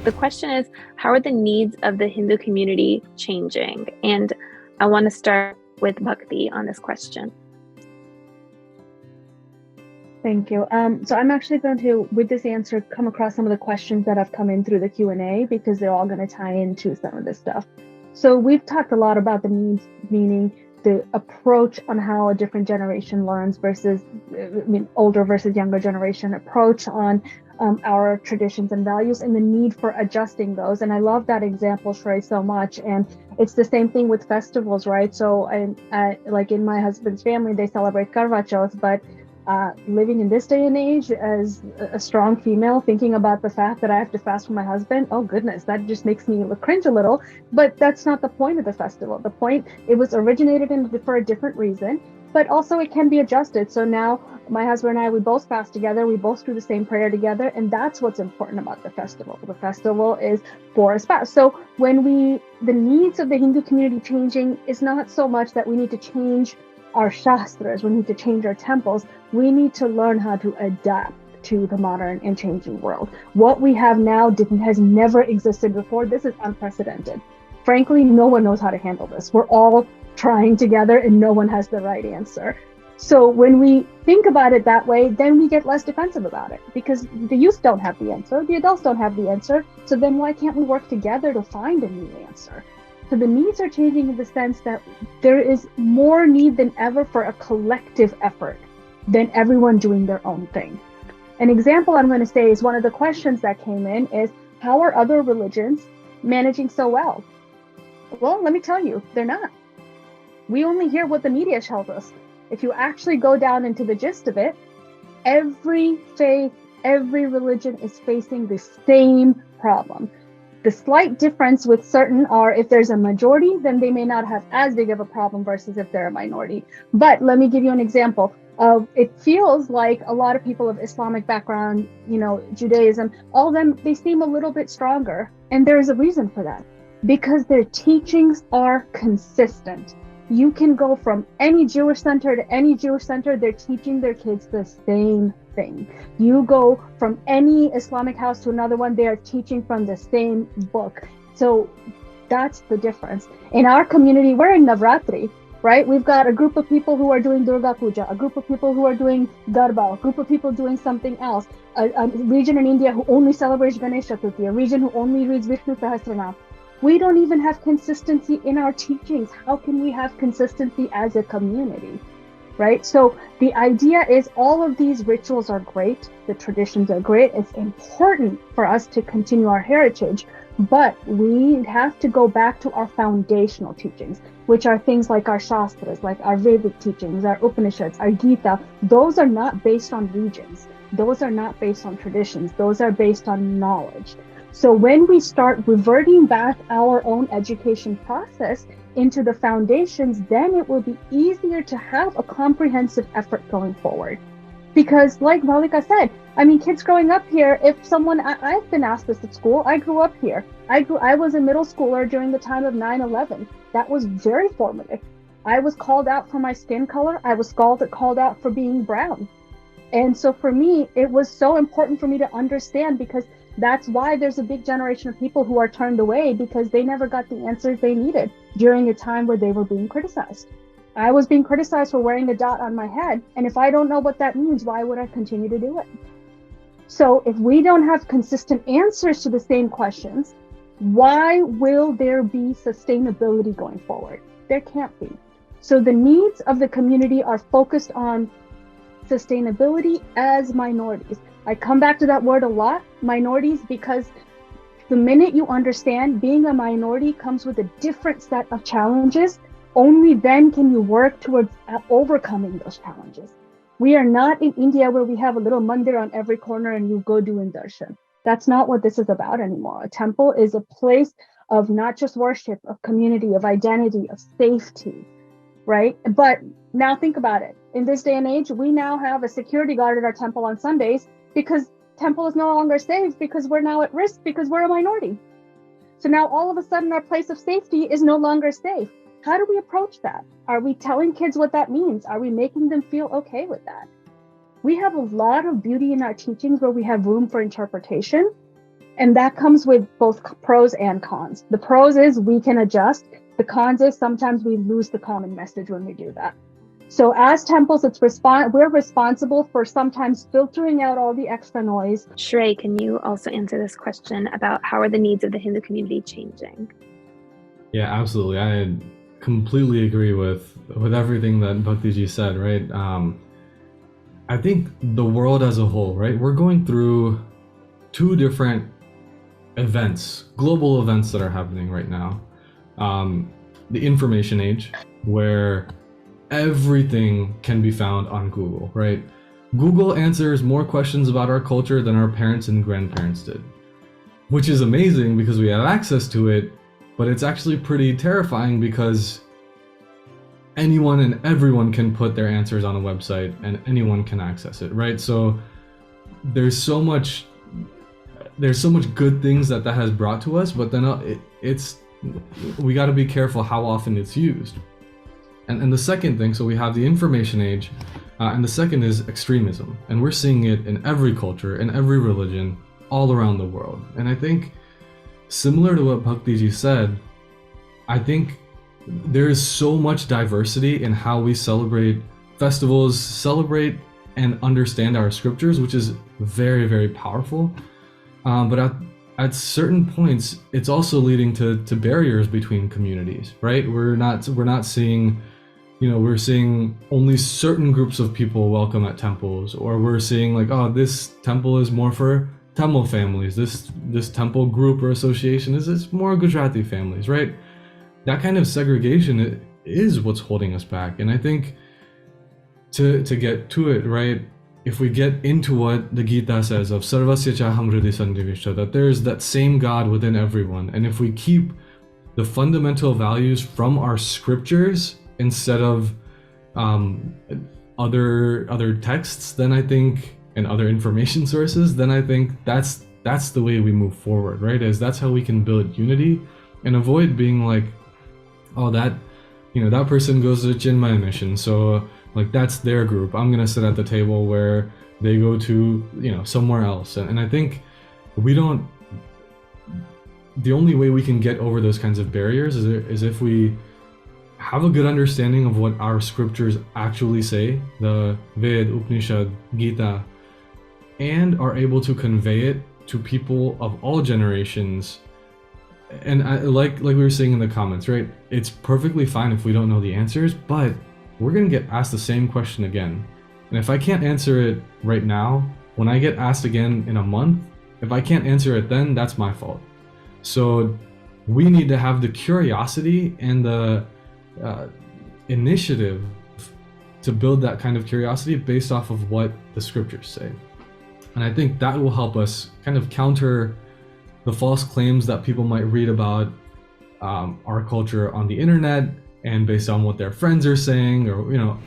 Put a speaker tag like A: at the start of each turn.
A: the question is, how are the needs of the Hindu community changing? And I want to start with Bhakti on this question.
B: Thank you. So I'm actually going to, with this answer, come across some of the questions that have come in through the Q&A, because they're all going to tie into some of this stuff. So we've talked a lot about the needs, meaning the approach on how a different generation learns versus, older versus younger generation approach on our traditions and values, and the need for adjusting those. And I love that example, Shrey, so much. And it's the same thing with festivals, right? So I like in my husband's family, they celebrate Karva Chauth, but living in this day and age as a strong female, thinking about the fact that I have to fast for my husband, oh goodness, that just makes me cringe a little. But that's not the point of the festival. The point, it was originated for a different reason, but also it can be adjusted. So now my husband and I, we both fast together, we both do the same prayer together, and that's what's important about the festival. The festival is for a spouse. So when the needs of the Hindu community changing is not so much that we need to change our shastras, we need to change our temples, we need to learn how to adapt to the modern and changing world. What we have now has never existed before. This is unprecedented. Frankly, no one knows how to handle this. We're all trying together and no one has the right answer. So when we think about it that way, then we get less defensive about it, because the youth don't have the answer, the adults don't have the answer. So then why can't we work together to find a new answer? So the needs are changing in the sense that there is more need than ever for a collective effort than everyone doing their own thing. An example I'm going to say is one of the questions that came in is, how are other religions managing so well? Well, let me tell you, they're not. We only hear what the media tells us. If you actually go down into the gist of it, every faith, every religion is facing the same problem. The slight difference with certain are, if there's a majority, then they may not have as big of a problem versus if they're a minority. But let me give you an example of, it feels like a lot of people of Islamic background, Judaism, all of them, they seem a little bit stronger. And there's a reason for that, because their teachings are consistent. You can go from any Jewish center to any Jewish center, they're teaching their kids the same thing. You go from any Islamic house to another one, they are teaching from the same book. So that's the difference. In our community, we're in Navratri, right? We've got a group of people who are doing Durga Puja, a group of people who are doing Garba, a group of people doing something else, a region in India who only celebrates Ganesh Chaturthi, a region who only reads Vishnu Sahasranam. We don't even have consistency in our teachings. How can we have consistency as a community, right? So the idea is, all of these rituals are great. The traditions are great. It's important for us to continue our heritage, but we have to go back to our foundational teachings, which are things like our shastras, like our Vedic teachings, our Upanishads, our Gita. Those are not based on regions. Those are not based on traditions. Those are based on knowledge. So when we start reverting back our own education process into the foundations, then it will be easier to have a comprehensive effort going forward. Because like Malika said, kids growing up here, I've been asked this at school, I grew up here. I was a middle schooler during the time of 9/11. That was very formative. I was called out for my skin color. I was called out for being brown. And so for me, it was so important for me to understand, because that's why there's a big generation of people who are turned away, because they never got the answers they needed during a time where they were being criticized. I was being criticized for wearing a dot on my head. And if I don't know what that means, why would I continue to do it? So if we don't have consistent answers to the same questions, why will there be sustainability going forward? There can't be. So the needs of the community are focused on sustainability as minorities. I come back to that word a lot, minorities, because the minute you understand being a minority comes with a different set of challenges, only then can you work towards overcoming those challenges. We are not in India where we have a little mandir on every corner and you go doing darshan. That's not what this is about anymore. A temple is a place of not just worship, of community, of identity, of safety, right? But now think about it. In this day and age, we now have a security guard at our temple on Sundays, because temple is no longer safe, because we're now at risk, because we're a minority. So now all of a sudden our place of safety is no longer safe. How do we approach that? Are we telling kids what that means? Are we making them feel okay with that? We have a lot of beauty in our teachings where we have room for interpretation, And that comes with both pros and cons. The pros is we can adjust. The cons is sometimes we lose the common message when we do that. So as temples, we're responsible for sometimes filtering out all the extra noise.
A: Shrey, can you also answer this question about how are the needs of the Hindu community changing?
C: Yeah, absolutely. I completely agree with everything that Bhakti said, right? I think the world as a whole, right? We're going through two different events, global events that are happening right now. The information age, where everything can be found on Google, right? Google answers more questions about our culture than our parents and grandparents did, which is amazing because we have access to it, but it's actually pretty terrifying because anyone and everyone can put their answers on a website and anyone can access it, right? So there's so much good things that has brought to us, but then we got to be careful how often it's used. And the second thing, so we have the information age, and the second is extremism, and we're seeing it in every culture, in every religion, all around the world. And I think, similar to what Bhakti said, I think there is so much diversity in how we celebrate festivals, celebrate and understand our scriptures, which is very, very powerful. But at certain points, it's also leading to barriers between communities, right? We're not seeing, we're seeing only certain groups of people welcome at temples, or we're seeing like, oh, this temple is more for Tamil families. This temple group or association is more Gujarati families, right? That kind of segregation is what's holding us back. And I think to get to it, right, if we get into what the Gita says of Sarvasya Chaham Hridi Sannivishta, that there's that same God within everyone, and if we keep the fundamental values from our scriptures instead of other texts, then I think, and other information sources, then I think that's the way we move forward, right? That's how we can build unity and avoid being like, oh, that person goes to the Chinmaya mission, so like that's their group. I'm gonna sit at the table where they go to, somewhere else. And I think the only way we can get over those kinds of barriers is if we have a good understanding of what our scriptures actually say, the Ved, Upanishad, Gita, and are able to convey it to people of all generations. And like we were saying in the comments, right? It's perfectly fine if we don't know the answers, but we're going to get asked the same question again. And if I can't answer it right now, when I get asked again in a month, if I can't answer it then, that's my fault. So we need to have the curiosity and the initiative to build that kind of curiosity based off of what the scriptures say. And I think that will help us kind of counter the false claims that people might read about our culture on the internet and based on what their friends are saying, or